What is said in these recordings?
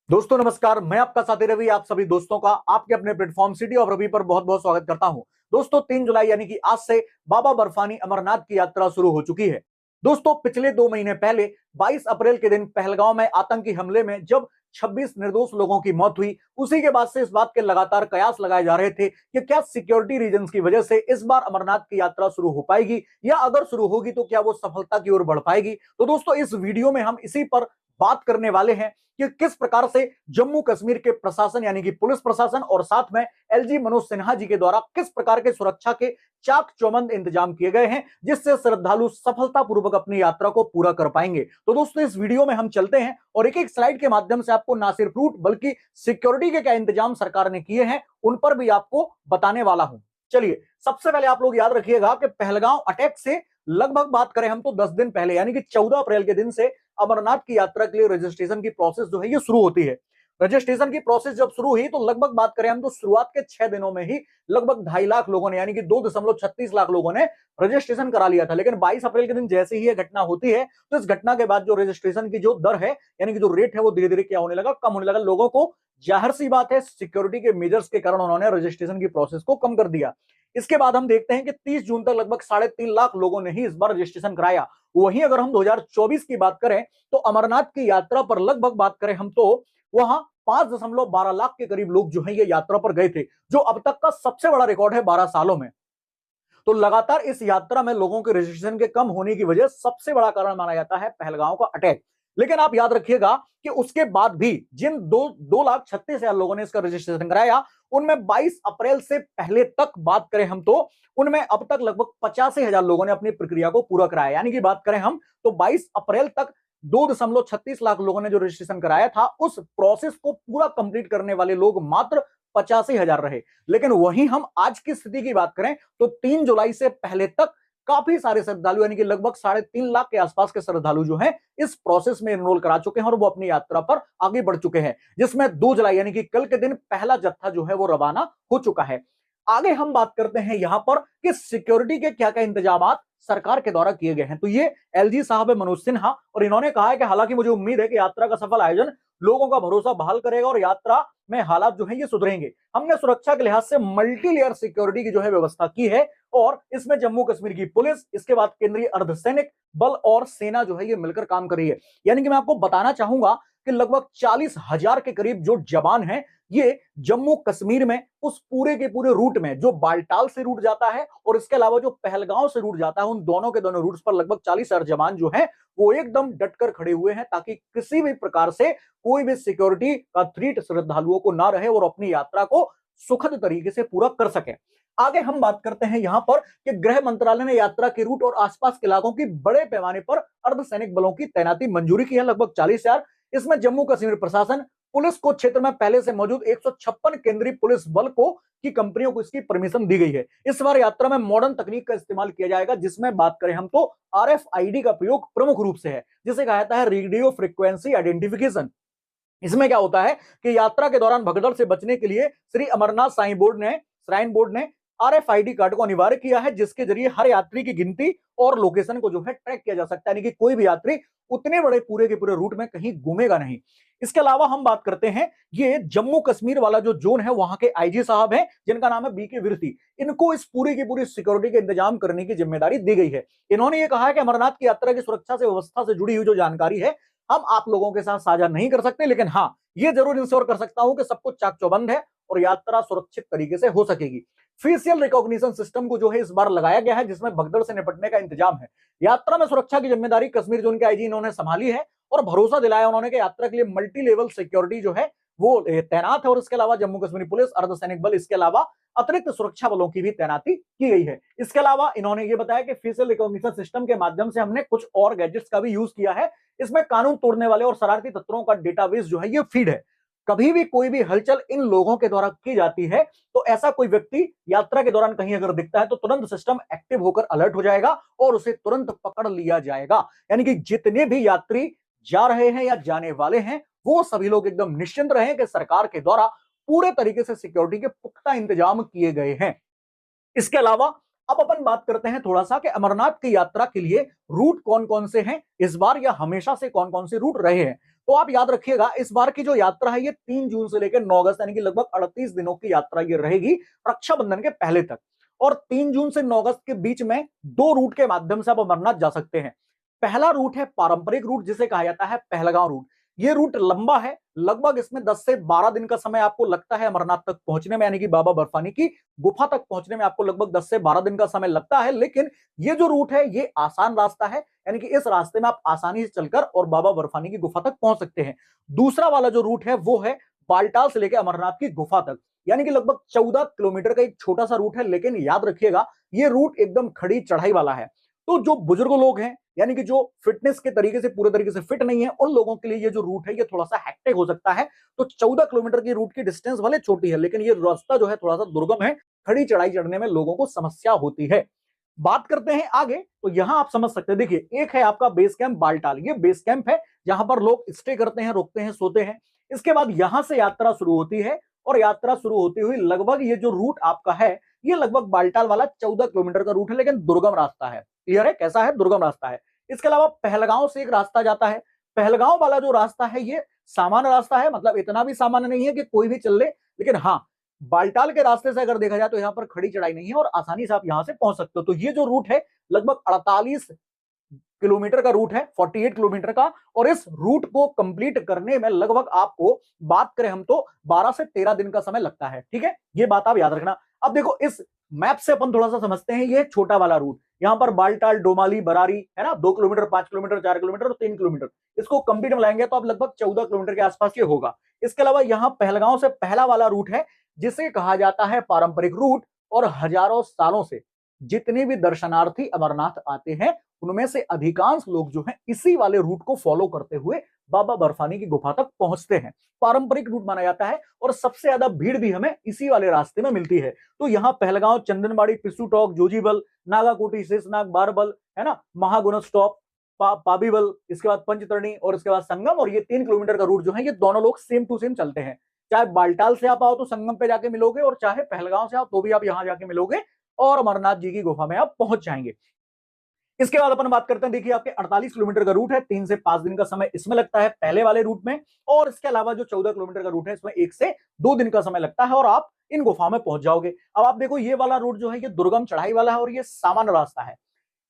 दोस्तों नमस्कार, मैं आपका साथी रवि आप सभी दोस्तों का आपके अपने प्लेटफॉर्म सिटी ऑफ रवि पर बहुत बहुत स्वागत करता हूं। दोस्तों 3 जुलाई यानी कि आज से बाबा बर्फानी अमरनाथ की यात्रा शुरू हो चुकी है। दोस्तों पिछले 2 महीने पहले 22 अप्रैल के दिन पहलगांव में आतंकी हमले में जब 26 निर्दोष लोगों की मौत हुई, उसी के बाद से इस बात के लगातार कयास लगाए जा रहे थे कि क्या सिक्योरिटी रीजंस की वजह से इस बार अमरनाथ की यात्रा शुरू हो पाएगी या अगर शुरू होगी तो क्या वो सफलता की ओर बढ़ पाएगी। तो दोस्तों इस वीडियो में हम इसी पर बात करने वाले हैं कि किस प्रकार से जम्मू कश्मीर के प्रशासन यानी कि पुलिस प्रशासन और साथ में एलजी मनोज सिन्हा जी के द्वारा किस प्रकार के सुरक्षा के चाक चौबंद इंतजाम किए गए हैं जिससे श्रद्धालु सफलतापूर्वक अपनी यात्रा को पूरा कर पाएंगे। तो दोस्तों इस वीडियो में हम चलते हैं और एक एक स्लाइड के माध्यम से आपको ना सिर्फ रूट बल्कि सिक्योरिटी के क्या इंतजाम सरकार ने किए हैं उन पर भी आपको बताने वाला हूं। चलिए सबसे पहले आप लोग याद रखिएगा कि पहलगांव अटैक से लगभग बात करें हम तो 10 दिन पहले यानी कि 14 अप्रैल के दिन से अमरनाथ की यात्रा के लिए रजिस्ट्रेशन की प्रोसेस जो है ये शुरू होती है। रजिस्ट्रेशन की प्रोसेस जब शुरू हुई तो लगभग बात करें हम तो शुरुआत के 6 दिनों में ही लगभग 2.5 लाख लोगों ने यानी कि 2.36 लाख लोगों ने रजिस्ट्रेशन करा लिया था। लेकिन 22 अप्रैल के दिन जैसे ही ये घटना होती है तो इस घटना के बाद जो रजिस्ट्रेशन की जो दर है यानी कि जो रेट है वो धीरे धीरे क्या होने लगा, कम होने लगा। लोगों को जाहिर सी बात है सिक्योरिटी के मेजर्स के कारण उन्होंने रजिस्ट्रेशन की प्रोसेस को कम कर दिया। इसके बाद हम देखते हैं कि 30 जून तक लगभग 3.5 लाख लोगों ने ही इस बार रजिस्ट्रेशन कराया। वहीं अगर हम 2024 की बात करें तो अमरनाथ की यात्रा पर लगभग बात करें हम तो वहां 5.12 लाख के करीब लोग जो है ये यात्रा पर गए थे, जो अब तक का सबसे बड़ा रिकॉर्ड है 12 सालों में। तो लगातार इस यात्रा में लोगों के रजिस्ट्रेशन के कम होने की वजह सबसे बड़ा कारण माना जाता है पहलगांव का अटैक। लेकिन आप याद रखिएगा कि उसके बाद भी जिन 2,36,000 लोगों ने इसका रजिस्ट्रेशन कराया उनमें 22 अप्रैल से पहले तक बात करें हम तो उनमें अब तक लगभग 85,000 लोगों ने अपनी प्रक्रिया को पूरा कराया। यानी कि बात करें हम तो 22 अप्रैल तक 2.36 लाख लोगों ने जो रजिस्ट्रेशन कराया था उस प्रोसेस को पूरा कंप्लीट करने वाले लोग मात्र 85,000 रहे। लेकिन वहीं हम आज की स्थिति की बात करें तो 3 जुलाई से पहले तक काफी सारे श्रद्धालु यानी कि लगभग 3.5 लाख के आसपास के श्रद्धालु जो हैं इस प्रोसेस में एनरोल करा चुके हैं और वो अपनी यात्रा पर आगे बढ़ चुके हैं, जिसमें 2 जुलाई यानी कि कल के दिन पहला जत्था जो है वो रवाना हो चुका है। आगे हम बात करते हैं यहां पर कि सिक्योरिटी के क्या क्या इंतजाम सरकार के द्वारा किए गए हैं। तो ये एलजी साहब है मनोज सिन्हा और इन्होंने कहा है कि हालांकि मुझे उम्मीद है कि यात्रा का सफल आयोजन लोगों का भरोसा बहाल करेगा और यात्रा में हालात जो है ये सुधरेंगे। हमने सुरक्षा के लिहाज से मल्टी लेयर सिक्योरिटी की जो है व्यवस्था की है और इसमें जम्मू कश्मीर की पुलिस, इसके बाद केंद्रीय अर्धसैनिक बल और सेना जो है ये मिलकर काम कर रही है। यानी कि मैं आपको बताना चाहूंगा कि लगभग 40,000 के करीब जो जवान हैं ये जम्मू कश्मीर में उस पूरे के पूरे रूट में जो बालटाल से रूट जाता है और इसके अलावा जो पहलगांव से रूट जाता है उन दोनों के दोनों रूट्स पर लगभग 40,000 जवान जो है वो एकदम डटकर खड़े हुए हैं ताकि किसी भी प्रकार से कोई भी सिक्योरिटी का थ्रेट श्रद्धालुओं को ना रहे और अपनी यात्रा को सुखद तरीके से पूरा कर सके। आगे हम बात करते हैं यहां पर कि गृह मंत्रालय ने यात्रा के रूट और आसपास के इलाकों की बड़े पैमाने पर अर्धसैनिक बलों की तैनाती मंजूरी की है, लगभग 40,000। इसमें जम्मू कश्मीर प्रशासन पुलिस को क्षेत्र में पहले से मौजूद 156 केंद्रीय पुलिस बल को की कंपनियों को इसकी परमिशन दी गई है। इस बार यात्रा में मॉडर्न तकनीक का इस्तेमाल किया जाएगा जिसमें बात करें हम तो आरएफआईडी का प्रयोग प्रमुख रूप से है, जिसे कहा जाता है रेडियो फ्रीक्वेंसी आइडेंटिफिकेशन। इसमें क्या होता है कि यात्रा के दौरान भगदड़ से बचने के लिए श्री अमरनाथ श्राइन बोर्ड ने आरएफआईडी कार्ड को अनिवार्य किया है जिसके जरिए हर यात्री की गिनती और लोकेशन को जो है ट्रैक किया जा सकता है, यानी कि कोई भी यात्री उतने बड़े पूरे के पूरे रूट में कहीं घूमेगा नहीं। इसके अलावा हम बात करते हैं ये जम्मू कश्मीर वाला जो जोन है वहां के आईजी साहब हैं जिनका नाम है बीके विरती। इनको इस पूरी की पूरी सिक्योरिटी के इंतजाम करने की जिम्मेदारी दी गई है। इन्होंने ये कहा है कि अमरनाथ की यात्रा की सुरक्षा से व्यवस्था से जुड़ी हुई जो जानकारी है हम आप लोगों के साथ साझा नहीं कर सकते, लेकिन हाँ ये जरूर इंश्योर कर सकता हूं कि सब कुछ चाक चौबंद है और यात्रा सुरक्षित तरीके से हो सकेगी। फेशियल रिकॉग्निशन सिस्टम को जो है इस बार लगाया गया है जिसमें भगदड़ से निपटने का इंतजाम है। यात्रा में सुरक्षा की जिम्मेदारी कश्मीर जोन के आईजी इन्होंने संभाली है और भरोसा दिलाया उन्होंने कि यात्रा के लिए मल्टी लेवल सिक्योरिटी जो है वो तैनात है और इसके अलावा जम्मू कश्मीर पुलिस, अर्धसैनिक बल, इसके अलावा अतिरिक्त सुरक्षा बलों की भी तैनाती की गई है। इसके अलावा इन्होंने ये बताया कि फेशियल रिकॉग्निशन सिस्टम के माध्यम से हमने कुछ और गैजेट्स का भी यूज किया है। इसमें कानून तोड़ने वाले और शरारती तत्वों का डेटाबेस जो है ये फीड है। कभी भी कोई भी हलचल इन लोगों के द्वारा की जाती है तो ऐसा कोई व्यक्ति यात्रा के दौरान कहीं अगर दिखता है तो तुरंत सिस्टम एक्टिव होकर अलर्ट हो जाएगा और उसे तुरंत पकड़ लिया जाएगा। यानी कि जितने भी यात्री जा रहे हैं या जाने वाले हैं वो सभी लोग एकदम निश्चिंत रहें कि सरकार के द्वारा पूरे तरीके से सिक्योरिटी के पुख्ता इंतजाम किए गए हैं। इसके अलावा अब अपन बात करते हैं थोड़ा सा कि अमरनाथ की यात्रा के लिए रूट कौन कौन से हैं इस बार या हमेशा से कौन कौन से रूट रहे हैं। तो आप याद रखिएगा इस बार की जो यात्रा है ये 3 जून से लेकर 9 अगस्त यानी कि लगभग 38 दिनों की यात्रा ये रहेगी रक्षाबंधन के पहले तक। और 3 जून से 9 अगस्त के बीच में 2 रूट के माध्यम से आप अमरनाथ जा सकते हैं। पहला रूट है पारंपरिक रूट जिसे कहा जाता है पहलगांव रूट। ये रूट लंबा है, लगभग इसमें 10 से 12 दिन का समय आपको लगता है अमरनाथ तक पहुंचने में, यानी कि बाबा बर्फानी की गुफा तक पहुंचने में आपको लगभग 10 से 12 दिन का समय लगता है। लेकिन ये जो रूट है ये आसान रास्ता है, यानी कि इस रास्ते में आप आसानी से चलकर और बाबा बर्फानी की गुफा तक पहुंच सकते हैं। दूसरा वाला जो रूट है वो है बालटाल से लेकर अमरनाथ की गुफा तक, यानी कि लगभग 14 किलोमीटर का एक छोटा सा रूट है। लेकिन याद रखिएगा ये रूट एकदम खड़ी चढ़ाई वाला है। तो जो बुजुर्ग लोग हैं, यानी कि जो फिटनेस के तरीके से पूरे तरीके से फिट नहीं है, उन लोगों के लिए ये जो रूट है ये थोड़ा सा हेक्टिक हो सकता है। तो 14 किलोमीटर की रूट की डिस्टेंस भले छोटी है, लेकिन ये रास्ता जो है थोड़ा सा दुर्गम है, खड़ी चढ़ाई चढ़ने में लोगों को समस्या होती है। बात करते हैं आगे, तो यहां आप समझ सकते हैं, देखिए एक है आपका बेस कैंप बालटाल, ये बेस कैंप है जहां पर लोग स्टे करते हैं, रुकते हैं, सोते हैं। इसके बाद यहां से यात्रा शुरू होती है और यात्रा शुरू होती हुई लगभग ये जो रूट आपका है ये लगभग बालटाल वाला 14 किलोमीटर का रूट है, लेकिन दुर्गम रास्ता है। क्लियर है? कैसा है? दुर्गम रास्ता है। इसके अलावा पहलगांव से एक रास्ता जाता है। पहलगांव वाला जो रास्ता है ये सामान्य रास्ता है, मतलब इतना भी सामान्य नहीं है कि कोई भी चल ले, लेकिन हाँ बालटाल के रास्ते से अगर देखा जाए तो यहाँ पर खड़ी चढ़ाई नहीं है और आसानी से आप यहां से पहुंच सकते हो। तो ये जो रूट है लगभग 48 किलोमीटर का रूट है, 48 किलोमीटर का। और इस रूट को कंप्लीट करने में लगभग आपको, बात करें हम तो 12 से 13 दिन का समय लगता है। ठीक है, ये बात आप याद रखना। अब देखो इस मैप से अपन थोड़ा सा समझते हैं, ये छोटा वाला रूट यहाँ पर बालटाल, डोमाली, बरारी है ना, 2 किलोमीटर, 5 किलोमीटर, 4 किलोमीटर और 3 किलोमीटर। इसको कंप्लीट में लाएंगे तो आप लगभग 14 किलोमीटर के आसपास ये होगा। इसके अलावा यहाँ पहलगांव से पहला वाला रूट है जिसे कहा जाता है पारंपरिक रूट। और हजारों सालों से जितने भी दर्शनार्थी अमरनाथ आते हैं उनमें से अधिकांश लोग जो हैं इसी वाले रूट को फॉलो करते हुए बाबा बर्फानी की गुफा तक पहुंचते हैं। पारंपरिक रूट माना जाता है और सबसे ज्यादा भीड़ भी हमें इसी वाले रास्ते में मिलती है। तो यहाँ पहलगांव, चंदनबाड़ी, पिस्सू टॉक, जोजीबल, नागाकोटी, शेषनाग, बारबल है ना, महागुना स्टॉप, पाबीबल, इसके बाद पंचतरणी और इसके बाद संगम। और ये 3 किलोमीटर का रूट जो है ये दोनों लोग सेम टू सेम चलते हैं। चाहे बालटाल से आप आओ तो संगम पे जाके मिलोगे, और चाहे पहलगांव से आओ तो भी आप यहां जाके मिलोगे और अमरनाथ जी की गुफा में आप पहुंच जाएंगे। इसके बाद अपन बात करते हैं, देखिए आपके 48 किलोमीटर का रूट है, 3 से 5 दिन का समय इसमें लगता है पहले वाले रूट में। और इसके अलावा जो 14 किलोमीटर का रूट है इसमें 1 से 2 दिन का समय लगता है और आप इन गुफा में पहुंच जाओगे। अब आप देखो ये वाला रूट जो है ये दुर्गम चढ़ाई वाला है और ये सामान्य रास्ता है।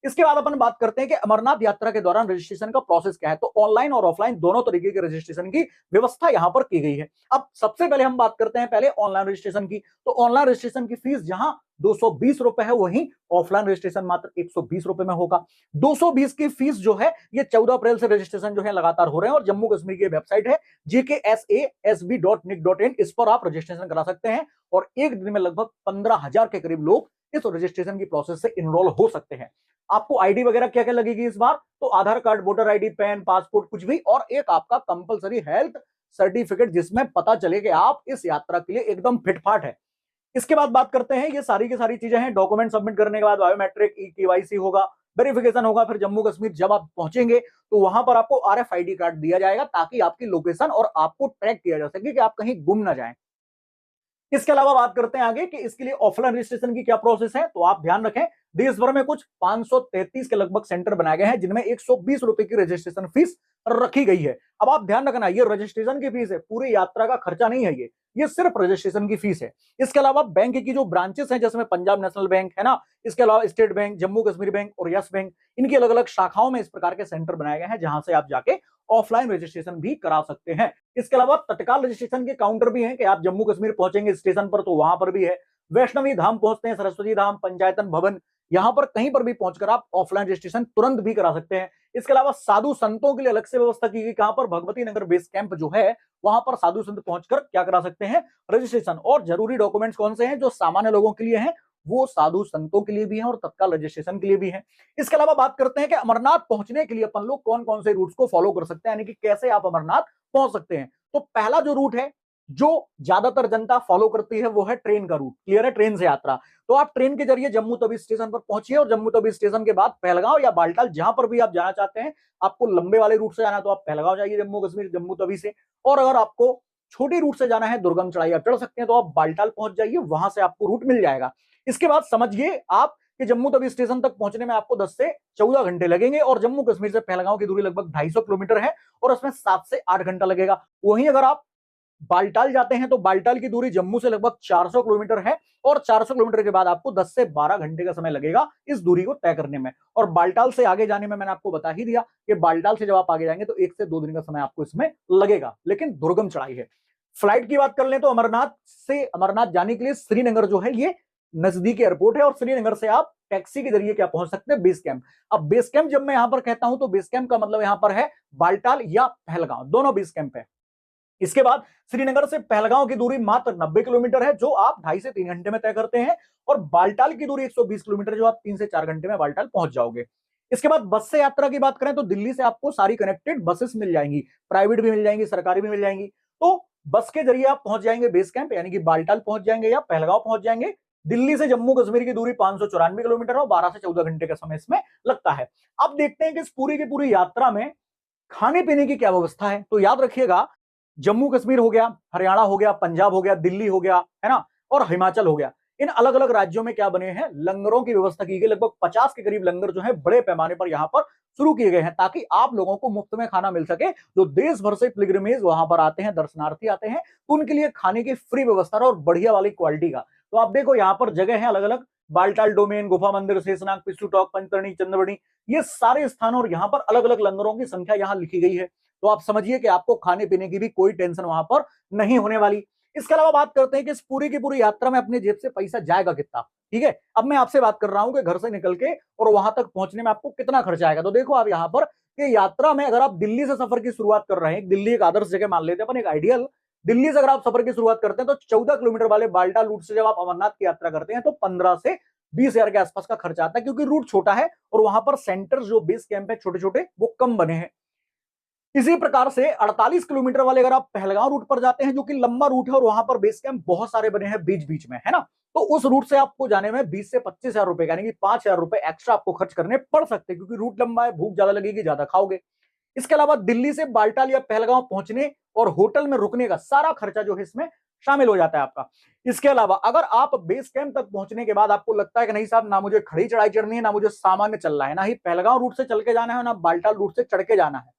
इसके बाद अपन बात करते हैं कि अमरनाथ यात्रा के दौरान रजिस्ट्रेशन का प्रोसेस क्या है। तो ऑनलाइन और ऑफलाइन दोनों तरीके के रजिस्ट्रेशन की व्यवस्था यहां पर की गई है। अब सबसे पहले हम बात करते हैं पहले ऑनलाइन रजिस्ट्रेशन की। तो ऑनलाइन रजिस्ट्रेशन की फीस जहां 220 रुपए है, वहीं ऑफलाइन रजिस्ट्रेशन मात्र 120 रुपए में होगा। 220 की फीस जो है ये 14 अप्रैल से रजिस्ट्रेशन जो है लगातार हो रहे हैं और जम्मू कश्मीर की वेबसाइट है jksasb.nic.in, इस पर आप रजिस्ट्रेशन करा सकते हैं और एक दिन में लगभग 15,000 के करीब लोग इस रजिस्ट्रेशन की प्रोसेस से इनरोल हो सकते हैं। आपको आईडी वगैरह क्या क्या लगेगी इस बार, तो Aadhaar card, voter ID, PAN, passport कुछ भी, और एक आपका कंपलसरी हेल्थ सर्टिफिकेट जिसमें पता चले कि आप इस यात्रा के लिए एकदम फिटफाट है। इसके बाद बात करते हैं, ये सारी की सारी चीजें हैं। डॉक्यूमेंट सबमिट करने के बाद बायोमेट्रिक, केवाईसी होगा, वेरिफिकेशन होगा। फिर जम्मू कश्मीर जब आप पहुंचेंगे तो वहां पर आपको आरएफआईडी कार्ड दिया जाएगा ताकि आपकी लोकेशन और आपको ट्रैक किया जा सके कि आप कहीं गुम ना जाएं। इसके अलावा बात करते हैं आगे कि इसके लिए ऑफलाइन रजिस्ट्रेशन की क्या प्रोसेस है। तो आप ध्यान रखें, देश भर में कुछ 533 के लगभग सेंटर बनाए गए हैं जिनमें 120 रुपए की रजिस्ट्रेशन फीस रखी गई है। अब आप ध्यान रखना, ये रजिस्ट्रेशन की फीस है, पूरी यात्रा का खर्चा नहीं है, ये सिर्फ रजिस्ट्रेशन की फीस है। इसके अलावा बैंक की जो ब्रांचेस हैं जिसमें पंजाब नेशनल बैंक है ना, इसके अलावा state bank, Jammu Kashmir bank और यस बैंक, इनकी अलग अलग शाखाओं में इस प्रकार के सेंटर बनाए गए हैं जहां से आप जाके ऑफलाइन रजिस्ट्रेशन भी करा सकते हैं। इसके अलावा तत्काल रजिस्ट्रेशन के काउंटर भी हैं कि आप जम्मू कश्मीर पहुंचेंगे स्टेशन पर तो वहां पर भी है। वैष्णवी धाम पहुंचते हैं, सरस्वती धाम, पंचायतन भवन, यहां पर कहीं पर भी पहुंचकर आप ऑफलाइन रजिस्ट्रेशन तुरंत भी करा सकते हैं। इसके अलावा साधु संतों के लिए अलग से व्यवस्था की गई, कहां पर भगवती नगर बेस कैंप जो है वहां पर साधु संत पहुंचकर क्या करा सकते हैं, रजिस्ट्रेशन। और जरूरी डॉक्यूमेंट्स कौन से हैं जो सामान्य लोगों के लिए हैं, वो साधु संतों के लिए भी हैं और तत्काल रजिस्ट्रेशन के लिए भी हैं। इसके अलावा बात करते हैं कि अमरनाथ पहुंचने के लिए अपन लोग कौन कौन से रूट्स को फॉलो कर सकते हैं, यानी कि कैसे आप अमरनाथ पहुंच सकते हैं। तो पहला जो रूट है जो ज्यादातर जनता फॉलो करती है वो है ट्रेन का रूट। क्लियर है? ट्रेन से यात्रा। तो आप ट्रेन के जरिए जम्मू तवी स्टेशन पर पहुंचिए और जम्मू तवी स्टेशन के बाद पहलगांव या बालटाल जहां पर भी आप जाना चाहते हैं, आपको लंबे वाले रूट से जाना है तो आप पहलगांव जाइए जम्मू कश्मीर, जम्मू तवी से। और अगर आपको छोटी रूट से जाना है, दुर्गम चढ़ाई आप चढ़ सकते हैं, तो आप बालटाल पहुंच जाइए, वहां से आपको रूट मिल जाएगा। इसके बाद समझिए आप कि जम्मू तवी स्टेशन तक पहुंचने में आपको 10 से 14 घंटे लगेंगे और जम्मू कश्मीर से पहलगांव की दूरी लगभग 250 किलोमीटर है और उसमें 7 से 8 घंटा लगेगा। वहीं अगर आप बालटाल जाते हैं तो बालटाल की दूरी जम्मू से लगभग 400 किलोमीटर है और 400 किलोमीटर के बाद आपको 10 से 12 घंटे का समय लगेगा इस दूरी को तय करने में। और बालटाल से आगे जाने में मैंने आपको बता ही दिया कि बालटाल से जब आप आगे जाएंगे तो 1 से 2 दिन का समय आपको इसमें लगेगा, लेकिन दुर्गम चढ़ाई है। फ्लाइट की बात कर लें तो अमरनाथ जाने के लिए श्रीनगर जो है ये नजदीक एयरपोर्ट है और श्रीनगर से आप टैक्सी के जरिए क्या पहुंच सकते हैं, बेस कैंप। अब बेस कैंप जब मैं यहां पर कहता हूं तो बेस कैंप का मतलब यहां पर है बालटाल या पहलगांव, दोनों बेस कैंप है। इसके बाद श्रीनगर से पहलगांव की दूरी मात्र 90 किलोमीटर है जो आप 2.5 से 3 घंटे में तय करते हैं और बालटाल की दूरी 120 किलोमीटर जो आप 3 से 4 घंटे में बालटाल पहुंच जाओगे। इसके बाद बस से यात्रा की बात करें तो दिल्ली से आपको सारी कनेक्टेड बसेस मिल जाएंगी, प्राइवेट भी मिल जाएंगी, सरकारी भी मिल जाएंगी। तो बस के जरिए आप पहुंच जाएंगे बेस कैंप, यानी कि बालटाल पहुंच जाएंगे या पहलगांव पहुंच जाएंगे। दिल्ली से जम्मू कश्मीर की दूरी 594 किलोमीटर और 12 से 14 घंटे का समय इसमें लगता है। अब देखते हैं कि इस पूरी की पूरी यात्रा में खाने पीने की क्या व्यवस्था है। तो याद रखिएगा, जम्मू कश्मीर हो गया, हरियाणा हो गया, पंजाब हो गया, दिल्ली हो गया, है ना, और हिमाचल हो गया, इन अलग अलग राज्यों में क्या बने हैं, लंगरों की व्यवस्था की गई। लगभग 50 के करीब लंगर जो है बड़े पैमाने पर यहां पर शुरू किए गए हैं ताकि आप लोगों को मुफ्त में खाना मिल सके। जो देश भर से पिलग्रिमेज वहां पर आते हैं, दर्शनार्थी आते हैं, तो उनके लिए खाने की फ्री व्यवस्था और बढ़िया वाली क्वालिटी का। तो आप देखो यहाँ पर जगह है अलग अलग, बालटाल डोमेन, गुफा मंदिर, शेषनाग, पिस्टू टॉक, पंचतरणी, चंद्रवणी, ये सारे स्थान और यहाँ पर अलग अलग लंगरों की संख्या यहाँ लिखी गई है। तो आप समझिए कि आपको खाने पीने की भी कोई टेंशन वहां पर नहीं होने वाली। इसके अलावा बात करते हैं कि इस पूरी की पूरी यात्रा में अपने जेब से पैसा जाएगा कितना। ठीक है, अब मैं आपसे बात कर रहा हूं कि घर से निकल के और वहां तक पहुंचने में आपको कितना खर्चा आएगा। तो देखो आप यहाँ पर कि यात्रा में अगर आप दिल्ली से सफर की शुरुआत कर रहे हैं, दिल्ली एक आदर्श जगह मान लेते हैं अपन, एक आइडियल दिल्ली से अगर आप सफर की शुरुआत करते हैं तो 14 किलोमीटर वाले बालटाल रूट से जब आप अमरनाथ की यात्रा करते हैं तो 15 से 20 हजार के आसपास का खर्चा आता है, क्योंकि रूट छोटा है और वहां पर सेंटर जो बेस कैंप है छोटे छोटे वो कम बने हैं। इसी प्रकार से 48 किलोमीटर वाले अगर आप पहलगांव रूट पर जाते हैं जो कि लंबा रूट है और वहां पर बेस कैंप बहुत सारे बने हैं बीच बीच में, है ना, तो उस रूट से आपको जाने में 20 से 25 हजार रुपए यानी कि 5 हजार रुपए एक्स्ट्रा आपको खर्च करने पड़ सकते हैं, क्योंकि रूट लंबा है, भूख ज्यादा लगेगी, ज्यादा खाओगे। इसके अलावा दिल्ली से बालटाल या पहलगांव पहुंचने और होटल में रुकने का सारा खर्चा जो है इसमें शामिल हो जाता है आपका। इसके अलावा अगर आप बेस कैंप तक पहुंचने के बाद आपको लगता है कि नहीं साहब, ना मुझे खड़ी चढ़ाई चढ़नी है, ना मुझे सामान्य चलना है, ना ही पहलगांव रूट से चल के जाना है, ना बालटाल रूट से चढ़ के जाना है,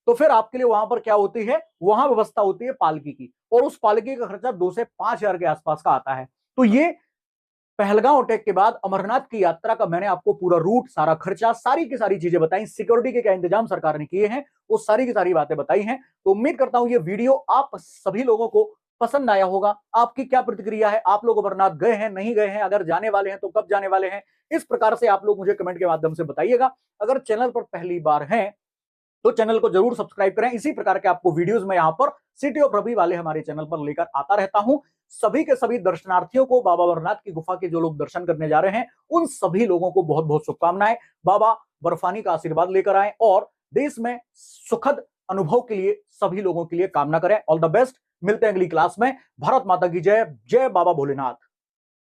तो फिर आपके लिए वहां पर क्या होती है, वहां व्यवस्था होती है पालकी की, और उस पालकी का खर्चा 2 से 5 हजार के आसपास का आता है। तो ये पहलगांव अटैक के बाद अमरनाथ की यात्रा का मैंने आपको पूरा रूट, सारा खर्चा, सारी की सारी चीजें बताई, सिक्योरिटी के क्या इंतजाम सरकार ने किए हैं, वो सारी की सारी बातें बताई हैं। तो उम्मीद करता हूं ये वीडियो आप सभी लोगों को पसंद आया होगा। आपकी क्या प्रतिक्रिया है, आप लोग अमरनाथ गए हैं, नहीं गए हैं, अगर जाने वाले हैं तो कब जाने वाले हैं, इस प्रकार से आप लोग मुझे कमेंट के माध्यम से बताइएगा। अगर चैनल पर पहली बार हैं तो चैनल को जरूर सब्सक्राइब करें। इसी प्रकार के आपको वीडियोस मैं यहां पर सिटी ऑफ रवि वाले हमारे चैनल पर लेकर आता रहता हूं। सभी के सभी दर्शनार्थियों को, बाबा अमरनाथ की गुफा के जो लोग दर्शन करने जा रहे हैं उन सभी लोगों को बहुत बहुत शुभकामनाएं। बाबा बर्फानी का आशीर्वाद लेकर आए और देश में सुखद अनुभव के लिए सभी लोगों के लिए कामना करें। ऑल द बेस्ट, मिलते हैं अगली क्लास में। भारत माता की जय, जय बाबा भोलेनाथ।